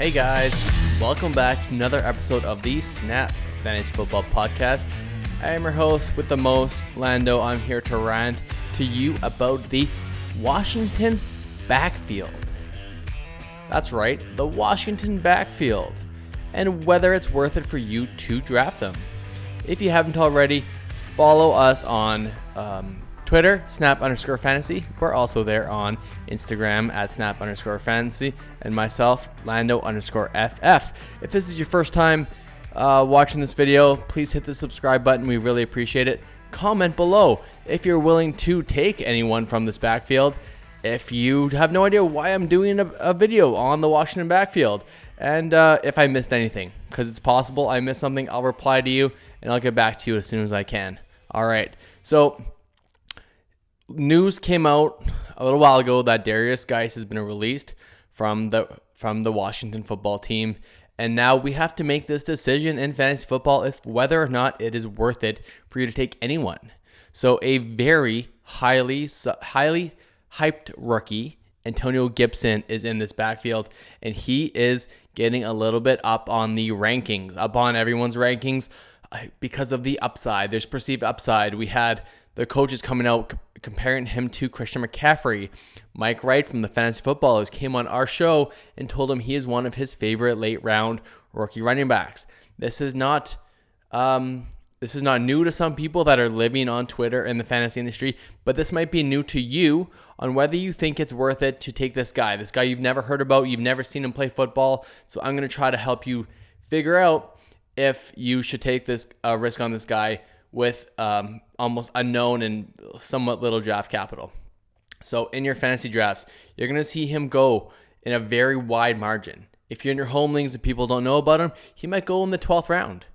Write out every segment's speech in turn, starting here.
Hey guys, welcome back to another episode of the Snap Fantasy Football Podcast. I am your host with the most, Lando. I'm here to rant to you about the Washington backfield. That's right, the Washington backfield, and whether it's worth it for you to draft them. If you haven't already, follow us on Twitter, snap_fantasy. We're also there on Instagram at snap_fantasy, and myself, Lando_FF. If this is your first time watching this video, please hit the subscribe button. We really appreciate it. Comment below if you're willing to take anyone from this backfield. If you have no idea why I'm doing a video on the Washington backfield, and if I missed anything, because it's possible I missed something, I'll reply to you and I'll get back to you as soon as I can. All right, so news came out a little while ago that Derrius Guice has been released from the Washington football team, and now we have to make this decision in fantasy football if whether or not it is worth it for you to take anyone. So a very highly hyped rookie, Antonio Gibson, is in this backfield, and he is getting a little bit up on the rankings, up on everyone's rankings because of the upside. There's perceived upside. We had the coaches coming out comparing him to Christian McCaffrey. Mike Wright from the Fantasy Footballers came on our show and told him he is one of his favorite late round rookie running backs. This is not new to some people that are living on Twitter in the fantasy industry, but this might be new to you on whether you think it's worth it to take this guy you've never heard about, you've never seen him play football. So I'm going to try to help you figure out if you should take this risk on this guy with almost unknown and somewhat little draft capital. So in your fantasy drafts, you're going to see him go in a very wide margin. If you're in your home leagues and people don't know about him, he might go in the 12th round.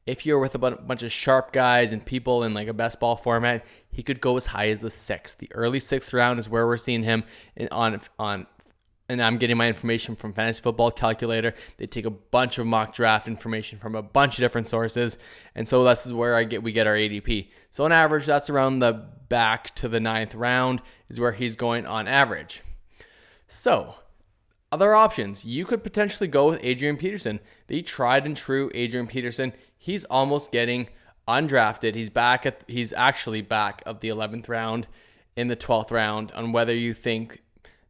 If you're with a bunch of sharp guys and people in like a best ball format, he could go as high as the 6th. The early 6th round is where we're seeing him and I'm getting my information from Fantasy Football Calculator. They take a bunch of mock draft information from a bunch of different sources, and so this is where we get our ADP. So on average, that's around the back to the 9th round is where he's going on average. So other options, you could potentially go with Adrian Peterson, the tried and true Adrian Peterson. He's almost getting undrafted. He's actually back of the 11th round in the 12th round on whether you think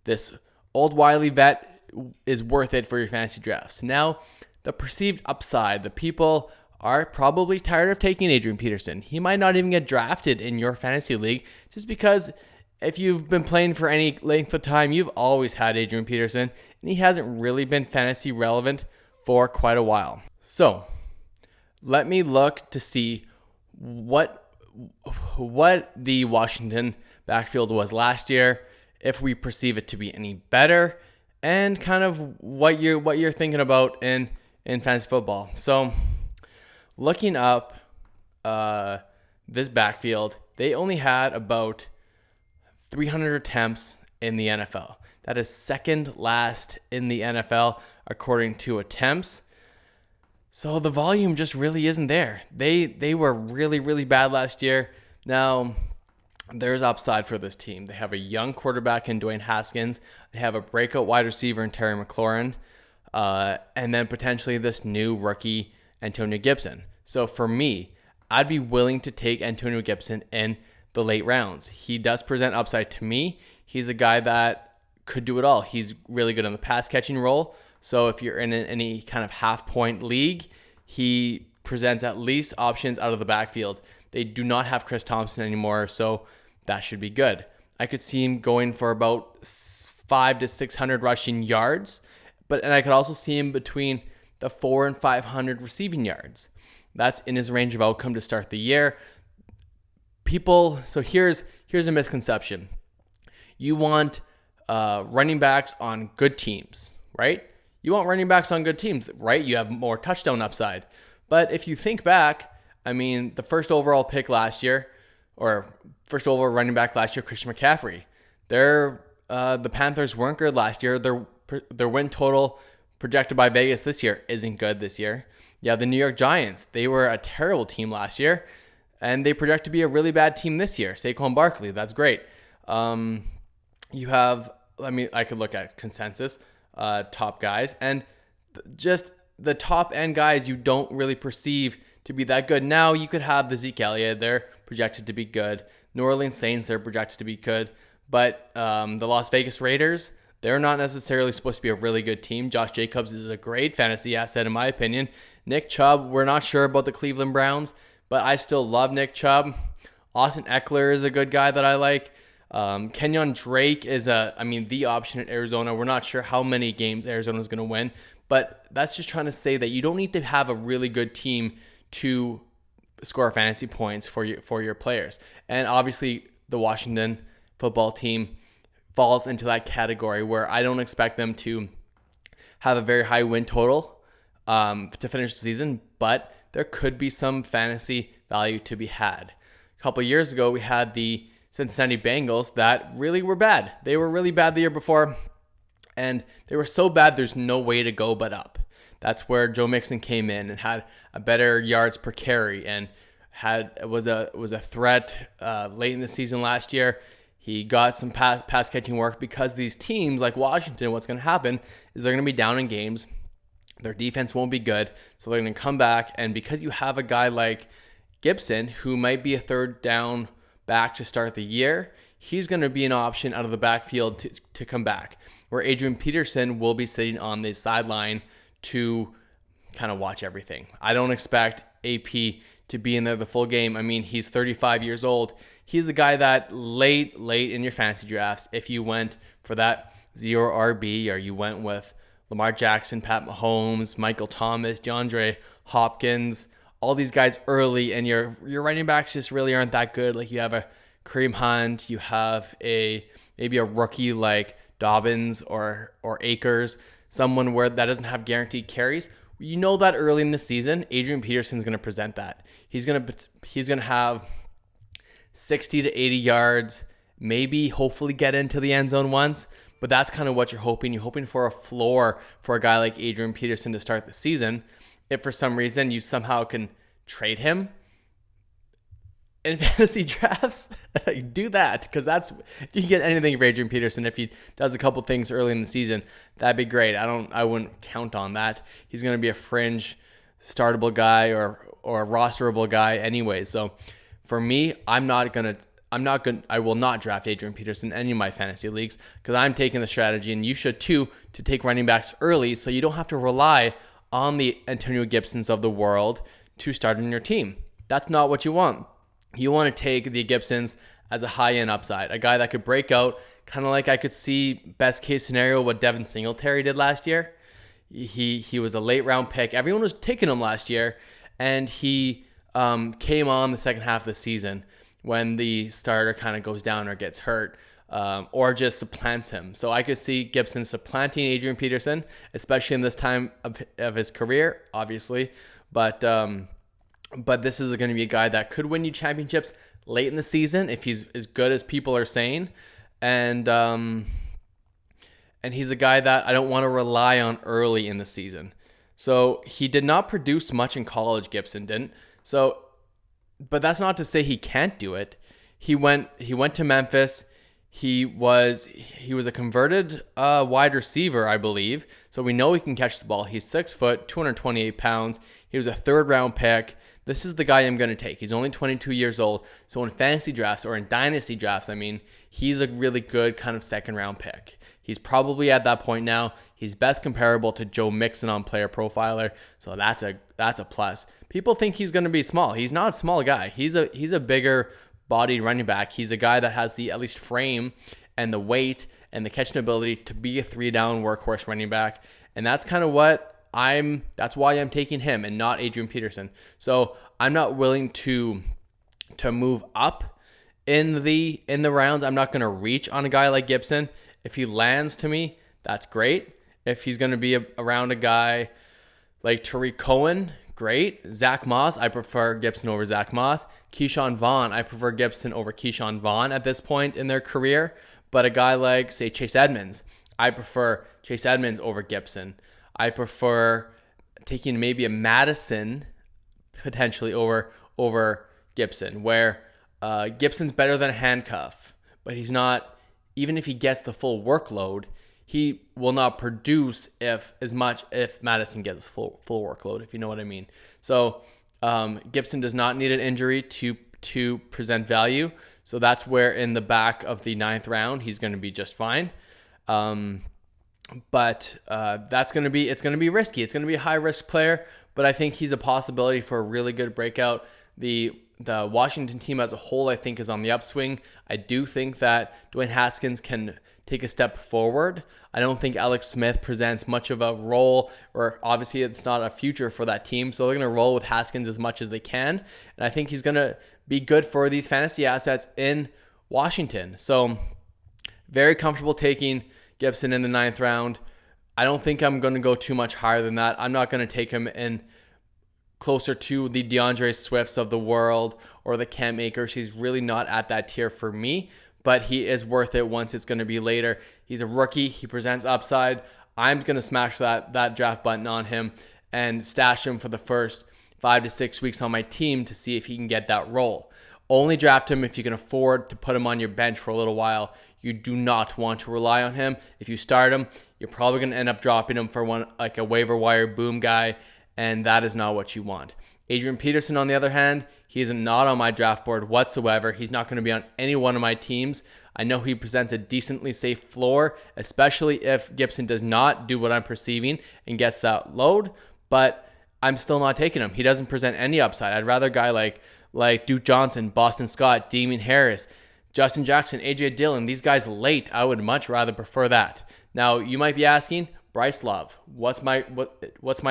this old wily vet is worth it for your fantasy drafts. Now, the perceived upside, the people are probably tired of taking Adrian Peterson. He might not even get drafted in your fantasy league just because if you've been playing for any length of time, you've always had Adrian Peterson, and he hasn't really been fantasy relevant for quite a while. So let me look to see what the Washington backfield was last year, if we perceive it to be any better, and kind of what you're thinking about in fantasy football. So looking up this backfield, they only had about 300 attempts in the NFL. That is second last in the NFL according to attempts. So the volume just really isn't there. They were really, really bad last year. Now, there's upside for this team. They have a young quarterback in Dwayne Haskins. They have a breakout wide receiver in Terry Mclaurin. And then potentially this new rookie, Antonio Gibson. So for me, I'd be willing to take Antonio Gibson in the late rounds. He does present upside to me. He's a guy that could do it all. He's really good on the pass catching role. So if you're in any kind of half-point league, he presents at least options out of the backfield. They do not have Chris Thompson anymore, so that should be good. I could see him going for about 500 to 600 rushing yards, and I could also see him between the 400 and 500 receiving yards. That's in his range of outcome to start the year. So here's a misconception. You want running backs on good teams, right? You want running backs on good teams, right? You have more touchdown upside. But if you think back, I mean, the first overall pick last year, or first overall running back last year, Christian McCaffrey. The Panthers weren't good last year. Their win total projected by Vegas this year isn't good this year. Yeah, the New York Giants, they were a terrible team last year, and they project to be a really bad team this year. Saquon Barkley, that's great. You have, I could look at consensus, top guys, and just the top end guys you don't really perceive to be that good. Now you could have the Zeke Elliott, they're projected to be good. New Orleans Saints, they're projected to be good. But the Las Vegas Raiders, they're not necessarily supposed to be a really good team. Josh Jacobs is a great fantasy asset in my opinion. Nick Chubb, we're not sure about the Cleveland Browns, but I still love Nick Chubb. Austin Eckler is a good guy that I like. Kenyon Drake is the option at Arizona. We're not sure how many games Arizona is going to win, but that's just trying to say that you don't need to have a really good team to score fantasy points for your players. And obviously the Washington football team falls into that category where I don't expect them to have a very high win total to finish the season, but there could be some fantasy value to be had. A couple of years ago, we had the Cincinnati Bengals that really were bad. They were really bad the year before, and they were so bad there's no way to go but up. That's where Joe Mixon came in and had a better yards per carry and was a threat late in the season last year. He got some pass catching work because these teams like Washington, what's going to happen is they're going to be down in games. Their defense won't be good, so they're going to come back. And because you have a guy like Gibson, who might be a third down back to start the year, he's going to be an option out of the backfield to come back, where Adrian Peterson will be sitting on the sideline to kind of watch everything. I don't expect AP to be in there the full game. I mean, he's 35 years old. He's the guy that late in your fantasy drafts, if you went for that 0 RB or you went with Lamar Jackson, Pat Mahomes, Michael Thomas, DeAndre Hopkins, all these guys early, and your running backs just really aren't that good. Like you have a Kareem Hunt, you have maybe a rookie like Dobbins or Akers, someone where that doesn't have guaranteed carries. You know that early in the season, Adrian Peterson's going to present that. He's going to have 60 to 80 yards, maybe hopefully get into the end zone once, but that's kind of what you're hoping. You're hoping for a floor for a guy like Adrian Peterson to start the season. If for some reason you somehow can trade him in fantasy drafts, do that, because that's, if you get anything for Adrian Peterson, if he does a couple things early in the season, that'd be great. I wouldn't count on that. He's going to be a fringe startable guy or a rosterable guy anyway. So for me, I will not draft Adrian Peterson in any of my fantasy leagues, because I'm taking the strategy, and you should too, to take running backs early so you don't have to rely on the Antonio Gibsons of the world to start in your team. That's not what you want. You want to take the Gibsons as a high-end upside, a guy that could break out, kind of like I could see best case scenario what Devin Singletary did last year. He was a late round pick. Everyone was taking him last year, and he came on the second half of the season when the starter kind of goes down or gets hurt, or just supplants him. So I could see Gibson supplanting Adrian Peterson, especially in this time of his career, obviously. But this is going to be a guy that could win you championships late in the season if he's as good as people are saying. And he's a guy that I don't want to rely on early in the season. So he did not produce much in college, Gibson didn't. So, but that's not to say he can't do it. He went to Memphis. He was a converted wide receiver, I believe. So we know he can catch the ball. He's 6 foot, 228 pounds. He was a third round pick. This is the guy I'm going to take. He's only 22 years old. So in fantasy drafts or in dynasty drafts, he's a really good kind of second round pick. He's probably at that point now. He's best comparable to Joe Mixon on Player Profiler. So that's a plus. People think he's going to be small. He's not a small guy. He's a bigger bodied running back. He's a guy that has the at least frame and the weight and the catching ability to be a 3-down workhorse running back. And that's kind of that's why I'm taking him and not Adrian Peterson. So I'm not willing to move up in the rounds. I'm not going to reach on a guy like Gibson. If he lands to me, that's great. If he's going to be around a guy like Tariq Cohen, great. Zach Moss, I prefer Gibson over Zach Moss. Keyshawn Vaughn, I prefer Gibson over Keyshawn Vaughn at this point in their career. But a guy like, say, Chase Edmonds, I prefer Chase Edmonds over Gibson. I prefer taking maybe a Madison potentially over Gibson, where Gibson's better than a handcuff, but he's not, even if he gets the full workload, he will not produce if Madison gets full workload, if you know what I mean. So Gibson does not need an injury to present value. So that's where in the back of the 9th round, he's going to be just fine. But it's going to be risky. It's going to be a high risk player, but I think he's a possibility for a really good breakout. The Washington team as a whole, I think, is on the upswing. I do think that Dwayne Haskins can take a step forward. I don't think Alex Smith presents much of a role, or obviously it's not a future for that team. So they're going to roll with Haskins as much as they can. And I think he's going to be good for these fantasy assets in Washington. So very comfortable taking Gibson in the 9th round. I don't think I'm going to go too much higher than that. I'm not going to take him in closer to the DeAndre Swifts of the world or the Cam Akers. He's really not at that tier for me, but he is worth it once it's going to be later. He's a rookie. He presents upside. I'm going to smash that draft button on him and stash him for the first 5 to 6 weeks on my team to see if he can get that role. Only draft him if you can afford to put him on your bench for a little while. You do not want to rely on him. If you start him, you're probably going to end up dropping him for one like a waiver wire boom guy, and that is not what you want. Adrian Peterson, on the other hand, he is not on my draft board whatsoever. He's not going to be on any one of my teams. I know he presents a decently safe floor, especially if Gibson does not do what I'm perceiving and gets that load, but I'm still not taking him. He doesn't present any upside. I'd rather a guy like Duke Johnson, Boston Scott, Damian Harris, Justin Jackson, AJ Dillon, these guys late. I would much rather prefer that. Now, you might be asking, Bryce Love. What's my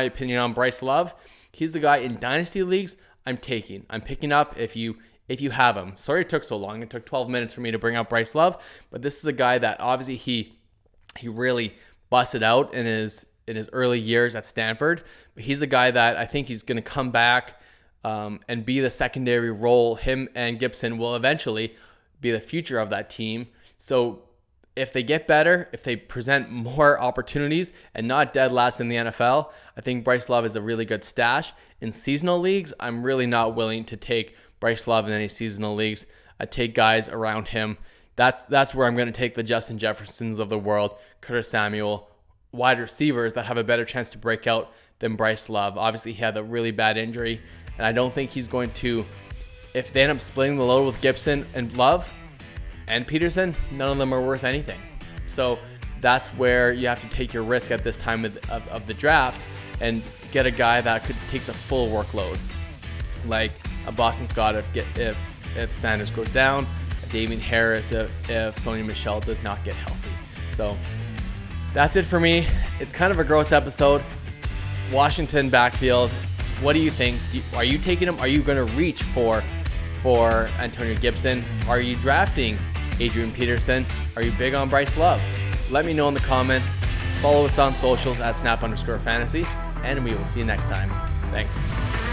opinion on Bryce Love? He's the guy in dynasty leagues I'm taking. I'm picking up if you have him. Sorry it took so long. It took 12 minutes for me to bring up Bryce Love, but this is a guy that obviously he really busted out in his early years at Stanford. But he's a guy that I think he's going to come back and be the secondary role. Him and Gibson will eventually be the future of that team. So if they get better, if they present more opportunities and not dead last in the NFL, I think Bryce Love is a really good stash. In seasonal leagues, I'm really not willing to take Bryce Love in any seasonal leagues. I take guys around him. That's where I'm going to take the Justin Jeffersons of the world, Curtis Samuel, wide receivers that have a better chance to break out than Bryce Love. Obviously, he had a really bad injury, and I don't think he's going to, if they end up splitting the load with Gibson and Love and Peterson, none of them are worth anything. So that's where you have to take your risk at this time of the draft and get a guy that could take the full workload, like a Boston Scott if Sanders goes down, a Damian Harris if Sony Michel does not get healthy. So that's it for me. It's kind of a gross episode. Washington backfield. What do you think? Are you taking him? Are you going to reach for Antonio Gibson? Are you drafting Adrian Peterson? Are you big on Bryce Love? Let me know in the comments. Follow us on socials at snap_fantasy, and we will see you next time. Thanks.